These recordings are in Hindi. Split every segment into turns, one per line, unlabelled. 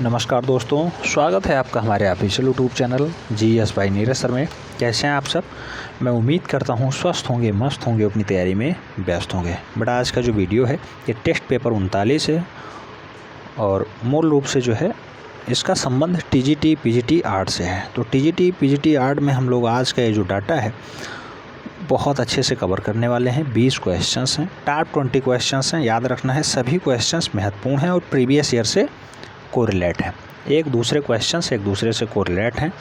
नमस्कार दोस्तों, स्वागत है आपका हमारे official YouTube channel GS by Neeraj sir में। कैसे हैं आप सब? मैं उम्मीद करता हूं स्वस्थ होंगे, मस्त होंगे, अपनी तैयारी में व्यस्त होंगे। बट आज का जो वीडियो है ये टेस्ट पेपर 39 है और मूल रूप से जो है इसका संबंध TGT PGT आर्ट से है। तो TGT PGT आर्ट में हम लोग आज का ये जो डाटा है बहुत अच्छे से कवर करने वाले हैं। 20 क्वेश्चंस हैं, टॉप 20 क्वेश्चंस हैं। याद रखना है सभी क्वेश्चंस महत्वपूर्ण हैं और प्रीवियस ईयर से कोरिलेट हैं। एक दूसरे क्वेश्चंस एक दूसरे से कोरिलेट हैं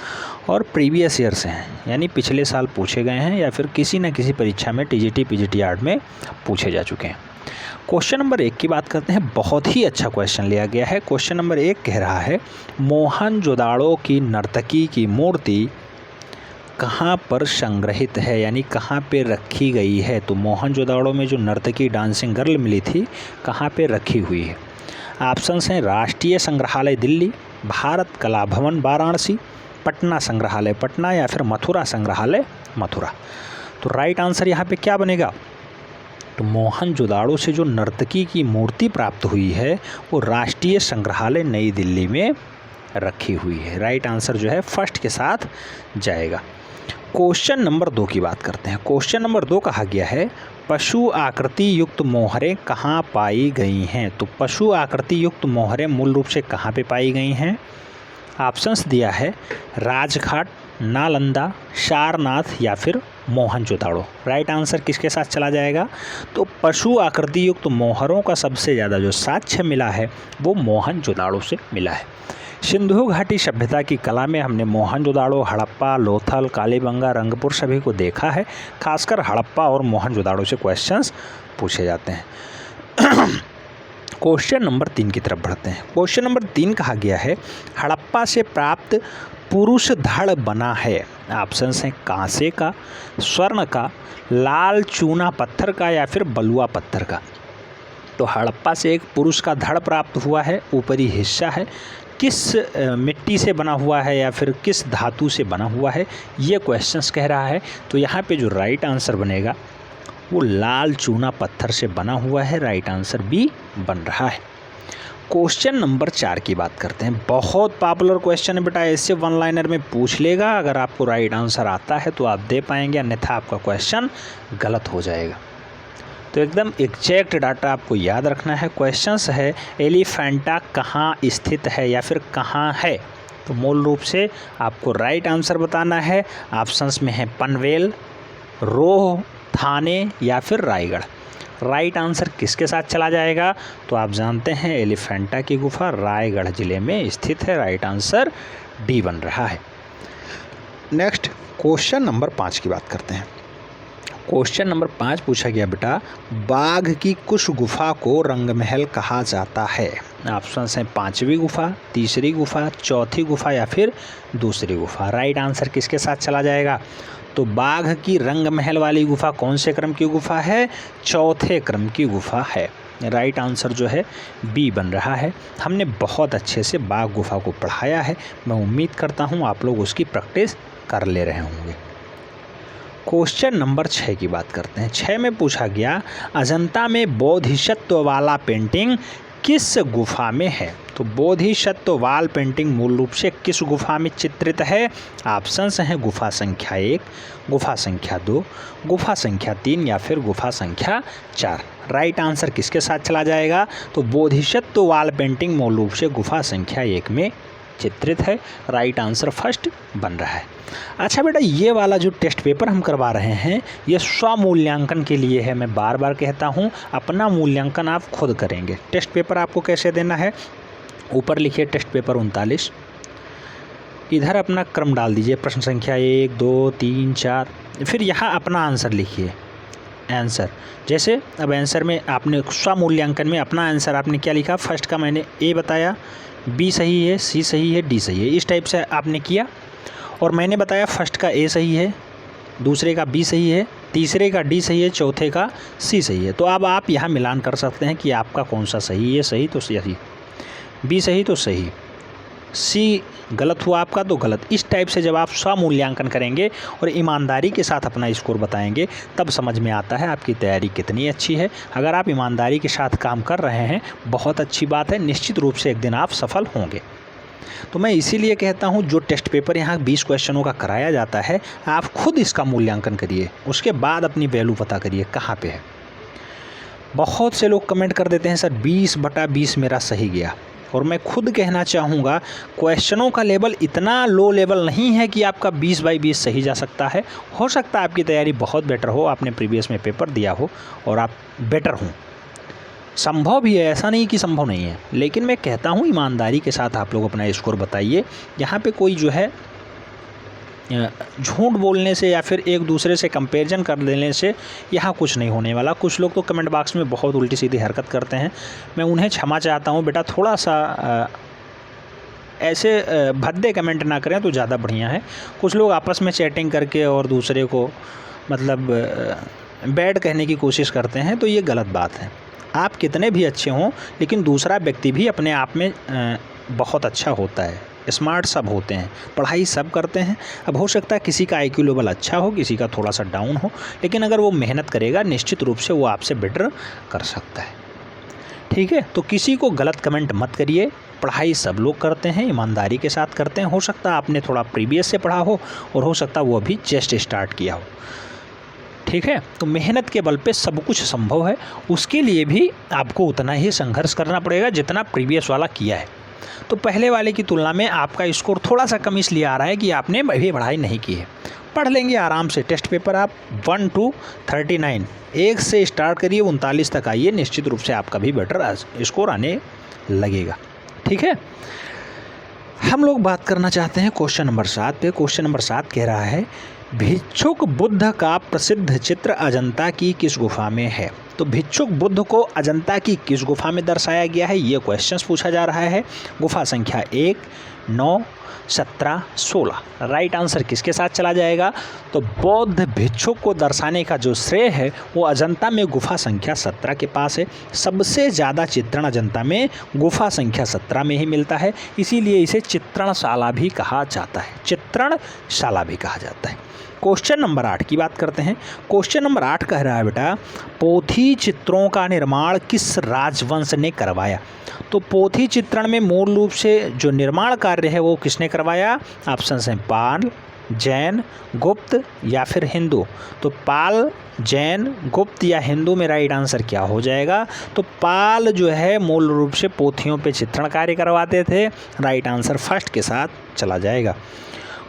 और प्रीवियस ईयर से हैं, यानी पिछले साल पूछे गए हैं या फिर किसी न किसी परीक्षा में TGT PGT आर्ट में पूछे जा चुके हैं। क्वेश्चन नंबर 1 की बात करते हैं। बहुत ही अच्छा क्वेश्चन लिया गया है। क्वेश्चन नंबर 1 कह रहा है मोहनजोदाड़ो की नर्तकी की मूर्ति कहाँ पर संग्रहित है, यानी कहाँ पे रखी गई है। तो मोहनजोदाड़ो में जो नर्तकी डांसिंग गर्ल मिली थी कहाँ पे रखी हुई है। ऑप्शंस हैं राष्ट्रीय संग्रहालय दिल्ली, भारत कला भवन वाराणसी, पटना संग्रहालय पटना या फिर मथुरा संग्रहालय मथुरा। तो राइट आंसर यहाँ पे क्या बनेगा? तो मोहनजोदाड़ो से जो नर्तकी की मूर्ति प्राप्त हुई है वो राष्ट्रीय संग्रहालय नई दिल्ली में रखी हुई है। राइट आंसर जो है फर्स्ट के साथ जाएगा। क्वेश्चन नंबर 2 की बात करते हैं। क्वेश्चन नंबर 2 कहा गया है पशु आकृति युक्त मोहरें कहाँ पाई गई हैं। तो पशु आकृति युक्त मोहरें मूल रूप से कहाँ पे पाई गई हैं? ऑप्शंस दिया है राजघाट, नालंदा, सारनाथ या फिर मोहनजोदाड़ो। राइट आंसर किसके साथ चला जाएगा? तो पशु आकृति युक्त मोहरों का सबसे ज़्यादा जो साक्ष्य मिला है वो मोहनजोदाड़ो से मिला है। सिंधु घाटी सभ्यता की कला में हमने मोहनजोदाड़ो, हड़प्पा, लोथल, कालीबंगा, रंगपुर सभी को देखा है। खासकर हड़प्पा और मोहनजोदाड़ो से क्वेश्चंस पूछे जाते हैं। क्वेश्चन नंबर 3 की तरफ बढ़ते हैं। क्वेश्चन नंबर 3 कहा गया है हड़प्पा से प्राप्त पुरुष धड़ बना है। ऑप्शंस हैं कांसे का, स्वर्ण का, लाल चूना पत्थर का या फिर बलुआ पत्थर का। तो हड़प्पा से एक पुरुष का धड़ प्राप्त हुआ है। ऊपरी हिस्सा है किस मिट्टी से बना हुआ है या फिर किस धातु से बना हुआ है, ये क्वेश्चंस कह रहा है। तो यहाँ पे जो राइट आंसर बनेगा वो लाल चूना पत्थर से बना हुआ है। राइट आंसर बी बन रहा है। क्वेश्चन नंबर 4 की बात करते हैं। बहुत पॉपुलर क्वेश्चन है बेटा, ऐसे वन लाइनर में पूछ लेगा। अगर आपको राइट आंसर आता है तो आप दे पाएंगे, अन्यथा आपका क्वेश्चन गलत हो जाएगा। तो एकदम एग्जैक्ट डाटा आपको याद रखना है। क्वेश्चंस है एलिफेंटा कहाँ स्थित है या फिर कहाँ है। तो मूल रूप से आपको राइट आंसर बताना है। ऑप्शंस में है पनवेल, रोह, थाने या फिर रायगढ़। राइट आंसर किसके साथ चला जाएगा? तो आप जानते हैं एलिफेंटा की गुफा रायगढ़ जिले में स्थित है। राइट आंसर डी बन रहा है। नेक्स्ट क्वेश्चन नंबर 5 की बात करते हैं। क्वेश्चन नंबर 5 पूछा गया बेटा बाघ की कुश गुफा को रंगमहल कहा जाता है। ऑप्शंस हैं 5वीं गुफा, तीसरी गुफा, चौथी गुफा या फिर दूसरी गुफा। राइट आंसर किसके साथ चला जाएगा? तो बाघ की रंगमहल वाली गुफा कौन से क्रम की गुफा है? चौथे क्रम की गुफा है। राइट आंसर जो है बी बन रहा है। हमने बहुत अच्छे से बाघ गुफा को पढ़ाया है। मैं उम्मीद करता हूँ आप लोग उसकी प्रैक्टिस कर ले रहे होंगे। क्वेश्चन नंबर 6 की बात करते हैं। 6 में पूछा गया अजंता में बोधिसत्व वाला पेंटिंग किस गुफा में है। तो बोधिसत्व वाल पेंटिंग मूल रूप से किस गुफा में चित्रित है? ऑप्शंस हैं गुफा संख्या 1, गुफा संख्या 2, गुफा संख्या 3 या फिर गुफा संख्या 4। राइट आंसर किसके साथ चला जाएगा? तो बोधिसत्व वाल पेंटिंग मूल रूप से गुफा संख्या 1 में चित्रित है। राइट आंसर फर्स्ट बन रहा है। अच्छा बेटा, ये वाला जो टेस्ट पेपर हम करवा रहे हैं ये स्वमूल्यांकन के लिए है। मैं बार बार कहता हूँ अपना मूल्यांकन आप खुद करेंगे। टेस्ट पेपर आपको कैसे देना है? ऊपर लिखिए टेस्ट पेपर 39, इधर अपना क्रम डाल दीजिए, प्रश्न संख्या 1 2 3 4, फिर यहाँ अपना आंसर लिखिए। आंसर जैसे अब आंसर में आपने स्वमूल्यांकन में अपना आंसर आपने क्या लिखा? फर्स्ट का मैंने ए बताया, बी सही है, सी सही है, डी सही है, इस टाइप से आपने किया। और मैंने बताया फर्स्ट का ए सही है, दूसरे का बी सही है, तीसरे का डी सही है, चौथे का सी सही है। तो अब आप यहाँ मिलान कर सकते हैं कि आपका कौन सा सही है। सही तो सही, बी सही तो सही, सी गलत हुआ आपका तो गलत। इस टाइप से जब आप स्वमूल्यांकन करेंगे और ईमानदारी के साथ अपना स्कोर बताएंगे तब समझ में आता है आपकी तैयारी कितनी अच्छी है। अगर आप ईमानदारी के साथ काम कर रहे हैं बहुत अच्छी बात है, निश्चित रूप से एक दिन आप सफल होंगे। तो मैं इसीलिए कहता हूँ जो टेस्ट पेपर यहाँ 20 क्वेश्चनों का कराया जाता है, आप खुद इसका मूल्यांकन करिए, उसके बाद अपनी वैल्यू पता करिए कहाँ पे है। बहुत से लोग कमेंट कर देते हैं सर 20/20 मेरा सही गया, और मैं खुद कहना चाहूँगा क्वेश्चनों का लेवल इतना लो लेवल नहीं है कि आपका 20/20 सही जा सकता है। हो सकता है आपकी तैयारी बहुत बेटर हो, आपने प्रीवियस में पेपर दिया हो और आप बेटर हों, संभव भी है, ऐसा नहीं कि संभव नहीं है। लेकिन मैं कहता हूँ ईमानदारी के साथ आप लोग अपना स्कोर बताइए। यहाँ पे कोई जो है झूठ बोलने से या फिर एक दूसरे से कंपैरिजन कर लेने से यहाँ कुछ नहीं होने वाला। कुछ लोग तो कमेंट बॉक्स में बहुत उल्टी सीधी हरकत करते हैं, मैं उन्हें क्षमा चाहता हूँ। बेटा थोड़ा सा ऐसे भद्दे कमेंट ना करें तो ज़्यादा बढ़िया है। कुछ लोग आपस में चैटिंग करके और दूसरे को मतलब बैड कहने की कोशिश करते हैं, तो ये गलत बात है। आप कितने भी अच्छे हों, लेकिन दूसरा व्यक्ति भी अपने आप में बहुत अच्छा होता है। स्मार्ट सब होते हैं, पढ़ाई सब करते हैं। अब हो सकता है किसी का IQ लेवल अच्छा हो, किसी का थोड़ा सा डाउन हो, लेकिन अगर वो मेहनत करेगा निश्चित रूप से वो आपसे बेटर कर सकता है। ठीक है, तो किसी को गलत कमेंट मत करिए। पढ़ाई सब लोग करते हैं, ईमानदारी के साथ करते हैं। हो सकता है आपने थोड़ा प्रीवियस से पढ़ा हो और हो सकता है वो अभी जस्ट स्टार्ट किया हो। ठीक है, तो मेहनत के बल पे सब कुछ संभव है। उसके लिए भी आपको उतना ही संघर्ष करना पड़ेगा जितना प्रीवियस वाला किया है। तो पहले वाले की तुलना में आपका स्कोर थोड़ा सा कम इसलिए आ रहा है कि आपने अभी पढ़ाई नहीं की है। पढ़ लेंगे आराम से। टेस्ट पेपर आप 1 to 39 1 से स्टार्ट करिए, 39 तक आइए, निश्चित रूप से आपका भी बेटर स्कोर आने लगेगा। ठीक है, हम लोग बात करना चाहते हैं क्वेश्चन नंबर 7 पे। क्वेश्चन नंबर 7 कह रहा है भिक्षुक बुद्ध का प्रसिद्ध चित्र अजंता की किस गुफा में है। तो भिक्षुक बुद्ध को अजंता की किस गुफा में दर्शाया गया है, ये क्वेश्चंस पूछा जा रहा है। गुफा संख्या 1, 9, 17, 16। राइट आंसर किसके साथ चला जाएगा, तो बौद्ध भिक्षुक को दर्शाने का जो श्रेय है वो अजंता में गुफा संख्या 17 के पास है। सबसे ज़्यादा चित्रण अजंता में गुफा संख्या 17 में ही मिलता है, इसीलिए इसे चित्रणशाला भी कहा जाता है। चित्रणशाला भी कहा जाता है। क्वेश्चन नंबर 8 की बात करते हैं। क्वेश्चन नंबर 8 कह रहा है बेटा पोथी चित्रों का निर्माण किस राजवंश ने करवाया। तो पोथी चित्रण में मूल रूप से जो निर्माण कार्य है वो किसने करवाया। ऑप्शन हैं पाल, जैन, गुप्त या फिर हिंदू। तो पाल, जैन, गुप्त या हिंदू में राइट आंसर क्या हो जाएगा, तो पाल जो है मूल रूप से पोथियों पे चित्रण कार्य करवाते थे। राइट आंसर फर्स्ट के साथ चला जाएगा।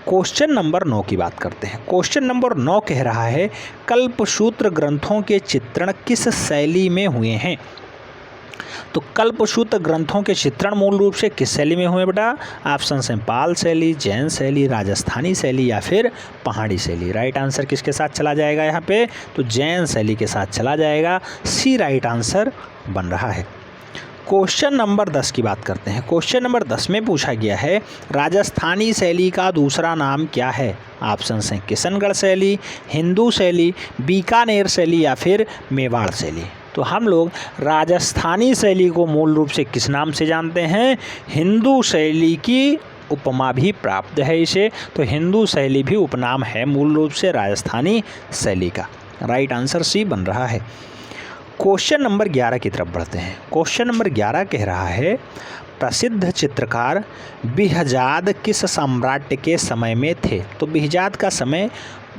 क्वेश्चन नंबर 9 की बात करते हैं। क्वेश्चन नंबर 9 कह रहा है कल्पसूत्र ग्रंथों के चित्रण किस शैली में हुए हैं। तो कल्पसूत्र ग्रंथों के चित्रण मूल रूप से किस शैली में हुए बेटा। ऑप्शन हैं पाल शैली, जैन शैली, राजस्थानी शैली या फिर पहाड़ी शैली। राइट आंसर किसके साथ चला जाएगा यहाँ पे, तो जैन शैली के साथ चला जाएगा। सी राइट आंसर बन रहा है। क्वेश्चन नंबर 10 की बात करते हैं। क्वेश्चन नंबर 10 में पूछा गया है राजस्थानी शैली का दूसरा नाम क्या है। ऑप्शन हैं किशनगढ़ शैली, हिंदू शैली, बीकानेर शैली या फिर मेवाड़ शैली। तो हम लोग राजस्थानी शैली को मूल रूप से किस नाम से जानते हैं, हिंदू शैली की उपमा भी प्राप्त है इसे। तो हिंदू शैली भी उपनाम है मूल रूप से राजस्थानी शैली का। राइट आंसर सी बन रहा है। क्वेश्चन नंबर 11 की तरफ बढ़ते हैं। क्वेश्चन नंबर 11 कह रहा है प्रसिद्ध चित्रकार बिहजाद किस सम्राट के समय में थे। तो बिहजाद का समय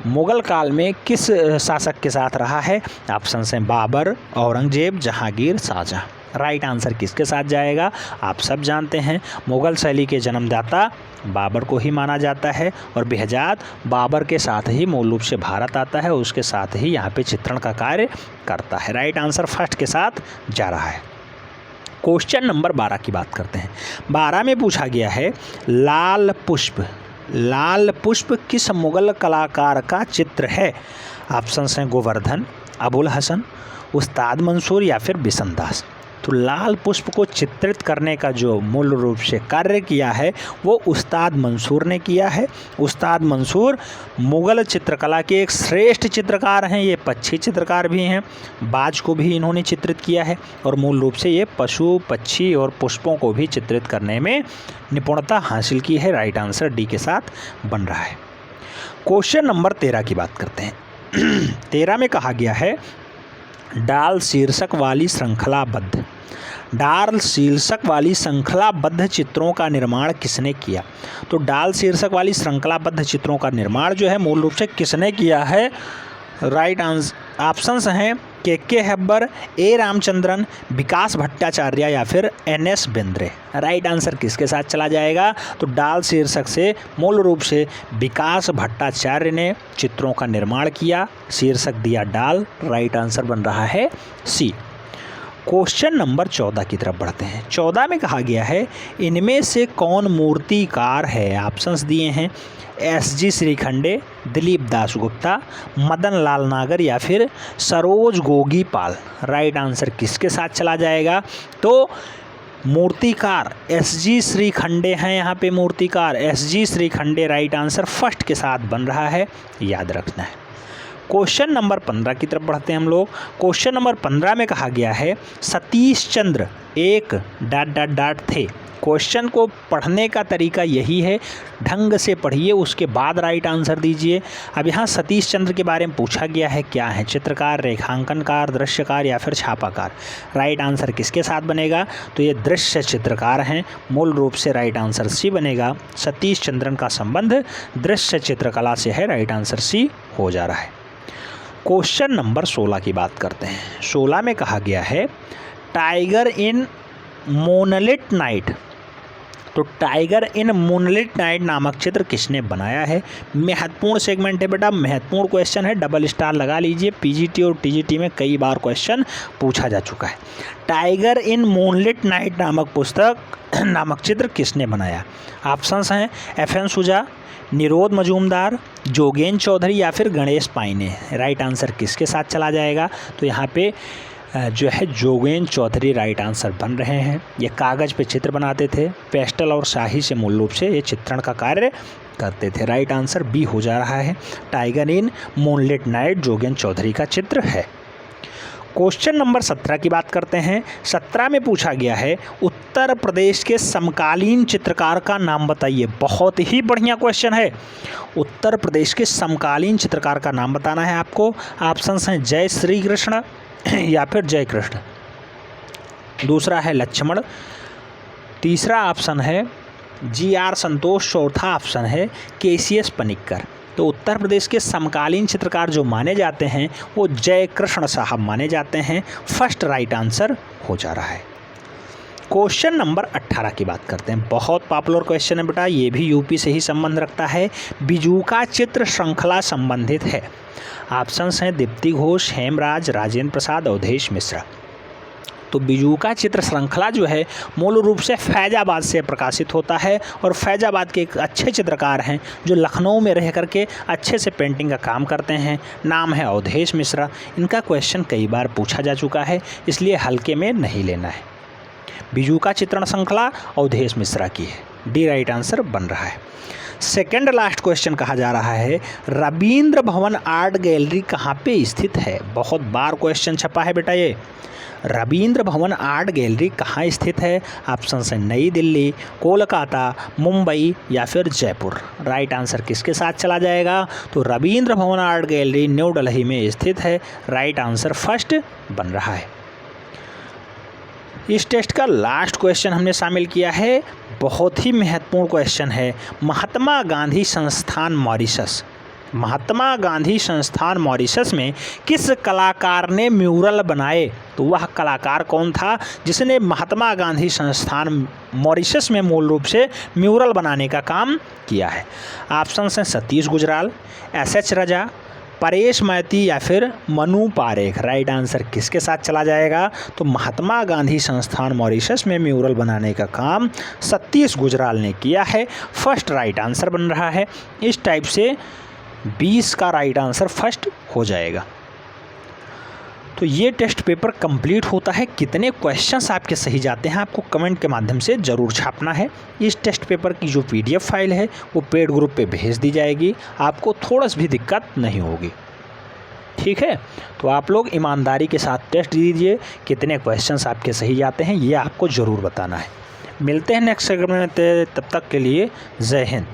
मुगल काल में किस शासक के साथ रहा है। ऑप्शन हैं बाबर, औरंगजेब, जहांगीर, शाहजहां। राइट आंसर किसके साथ जाएगा, आप सब जानते हैं मुगल शैली के जन्मदाता बाबर को ही माना जाता है और बिहजाद बाबर के साथ ही मूल रूप से भारत आता है, उसके साथ ही यहाँ पे चित्रण का कार्य करता है। राइट आंसर फर्स्ट के साथ जा रहा है। क्वेश्चन नंबर 12 की बात करते हैं। 12 में पूछा गया है लाल पुष्प किस मुगल कलाकार का चित्र है। ऑप्शन हैं गोवर्धन, अबुल हसन, उस्ताद मंसूर या फिर बिशनदास। तो लाल पुष्प को चित्रित करने का जो मूल रूप से कार्य किया है वो उस्ताद मंसूर ने किया है। उस्ताद मंसूर मुग़ल चित्रकला के एक श्रेष्ठ चित्रकार हैं। ये पक्षी चित्रकार भी हैं, बाज को भी इन्होंने चित्रित किया है और मूल रूप से ये पशु, पक्षी और पुष्पों को भी चित्रित करने में निपुणता हासिल की है। राइट आंसर डी के साथ बन रहा है। क्वेश्चन नंबर 13 की बात करते हैं। 13 में कहा गया है डाल शीर्षक वाली श्रृंखलाबद्ध। डाल शीर्षक वाली श्रृंखलाबद्ध चित्रों का निर्माण किसने किया? तो डाल शीर्षक वाली श्रृंखलाबद्ध चित्रों का निर्माण जो है मूल रूप से किसने किया है? राइट आंसर ऑप्शंस हैं के हेब्बर, ए रामचंद्रन, विकास भट्टाचार्य या फिर एन.एस. बेंद्रे। राइट आंसर किसके साथ चला जाएगा? तो डाल शीर्षक से मूल रूप से विकास भट्टाचार्य ने चित्रों का निर्माण किया, शीर्षक दिया डाल। राइट आंसर बन रहा है सी। क्वेश्चन नंबर 14 की तरफ बढ़ते हैं। 14 में कहा गया है इनमें से कौन मूर्तिकार है? ऑप्शंस दिए हैं एस.जी. श्रीखंडे, दिलीप दासगुप्ता, मदन लाल नागर या फिर सरोज गोगीपाल। राइट आंसर किसके साथ चला जाएगा? तो मूर्तिकार एस.जी. श्रीखंडे हैं यहाँ पे मूर्तिकार SG. Shrikhande. Right answer first के साथ बन रहा है, याद रखना है। क्वेश्चन नंबर 15 की तरफ बढ़ते हैं हम लोग। क्वेश्चन नंबर 15 में कहा गया है सतीश चंद्र एक ... थे। क्वेश्चन को पढ़ने का तरीका यही है, ढंग से पढ़िए, उसके बाद राइट आंसर दीजिए। अब यहाँ सतीश चंद्र के बारे में पूछा गया है, क्या है? चित्रकार, रेखांकनकार, दृश्यकार या फिर छापाकार। राइट आंसर किसके साथ बनेगा? तो ये दृश्य चित्रकार हैं, मूल रूप से राइट आंसर सी बनेगा। सतीश चंद्रन का संबंध दृश्य चित्रकला से है, राइट आंसर सी हो जा रहा है। क्वेश्चन नंबर 16 की बात करते हैं। 16 में कहा गया है टाइगर इन मूनलिट नाइट। तो टाइगर इन मूनलिट नाइट नामक चित्र किसने बनाया है? महत्वपूर्ण सेगमेंट है बेटा, महत्वपूर्ण क्वेश्चन है, डबल स्टार लगा लीजिए। पीजीटी और टीजीटी में कई बार क्वेश्चन पूछा जा चुका है। टाइगर इन मूनलिट नाइट नामक चित्र किसने बनाया? ऑप्शंस हैं एफ.एन. सुजा, निरोध मजूमदार, जोगेन चौधरी या फिर गणेश पाइने। राइट आंसर किसके साथ चला जाएगा? तो यहाँ पे जो है जोगेन चौधरी राइट आंसर बन रहे हैं। ये कागज़ पे चित्र बनाते थे, पेस्टल और शाही से मूल रूप से ये चित्रण का कार्य करते थे। राइट आंसर बी हो जा रहा है। Tiger in moonlit night Jogen Chaudhary का चित्र है। क्वेश्चन नंबर 17 की बात करते हैं। 17 में पूछा गया है उत्तर प्रदेश के समकालीन चित्रकार का नाम बताइए। बहुत ही बढ़िया क्वेश्चन है। उत्तर प्रदेश के समकालीन चित्रकार का नाम बताना है आपको। ऑप्शंस हैं जय श्री कृष्ण या फिर जय कृष्ण, दूसरा है लक्ष्मण, तीसरा ऑप्शन है जी.आर. संतोष, चौथा ऑप्शन है के.सी.एस. पनिक्कर। तो उत्तर प्रदेश के समकालीन चित्रकार जो माने जाते हैं वो जय कृष्ण साहब माने जाते हैं। फर्स्ट राइट आंसर हो जा रहा है। क्वेश्चन नंबर 18 की बात करते हैं। बहुत पॉपुलर क्वेश्चन है बेटा, ये भी यूपी से ही संबंध रखता है। बिजूका चित्र श्रृंखला संबंधित है। ऑप्शंस हैं दीप्ति घोष, हेमराज, राजेंद्र प्रसाद, अवधेश मिश्रा। तो बिजूका चित्र श्रृंखला जो है मूल रूप से फैजाबाद से प्रकाशित होता है और फैजाबाद के एक अच्छे चित्रकार हैं जो लखनऊ में रह करके अच्छे से पेंटिंग का काम करते हैं। नाम है अवधेश मिश्रा। इनका क्वेश्चन कई बार पूछा जा चुका है, इसलिए हल्के में नहीं लेना है। बिजूका चित्रण श्रृंखला अवधेश मिश्रा की है। डी राइट आंसर बन रहा है। सेकेंड लास्ट क्वेश्चन कहा जा रहा है रविंद्र भवन आर्ट गैलरी कहाँ पे स्थित है? बहुत बार क्वेश्चन छपा है बेटा ये। रविंद्र भवन आर्ट गैलरी कहाँ स्थित है? ऑप्शन है नई दिल्ली, कोलकाता, मुंबई या फिर जयपुर। राइट आंसर किसके साथ चला जाएगा? तो Ravindra Bhavan art gallery new Delhi में स्थित है। राइट आंसर फर्स्ट बन रहा है। इस टेस्ट का लास्ट क्वेश्चन हमने शामिल किया है, बहुत ही महत्वपूर्ण क्वेश्चन है। महात्मा गांधी संस्थान मॉरिशस। महात्मा गांधी संस्थान मॉरिशस में किस कलाकार ने म्यूरल बनाए? तो वह कलाकार कौन था जिसने महात्मा गांधी संस्थान मॉरिशस में मूल रूप से म्यूरल बनाने का काम किया है? ऑप्शन हैं सतीश गुजराल, एस.एच. रजा, परेश मैती या फिर मनु पारेख। राइट आंसर किसके साथ चला जाएगा? तो महात्मा गांधी संस्थान मॉरिशस में म्यूरल बनाने का काम सतीश गुजराल ने किया है। फर्स्ट राइट आंसर बन रहा है। इस टाइप से 20 का राइट आंसर फर्स्ट हो जाएगा। तो ये टेस्ट पेपर कंप्लीट होता है। कितने क्वेश्चंस आपके सही जाते हैं आपको कमेंट के माध्यम से ज़रूर छापना है। इस टेस्ट पेपर की जो PDF फाइल है वो पेड ग्रुप पे भेज दी जाएगी, आपको थोड़ा सी भी दिक्कत नहीं होगी। ठीक है, तो आप लोग ईमानदारी के साथ टेस्ट दीजिए। कितने क्वेश्चंस आपके सही जाते हैं ये आपको ज़रूर बताना है। मिलते हैं नेक्स्ट सेगमेंट में, तब तक के लिए जय हिंद।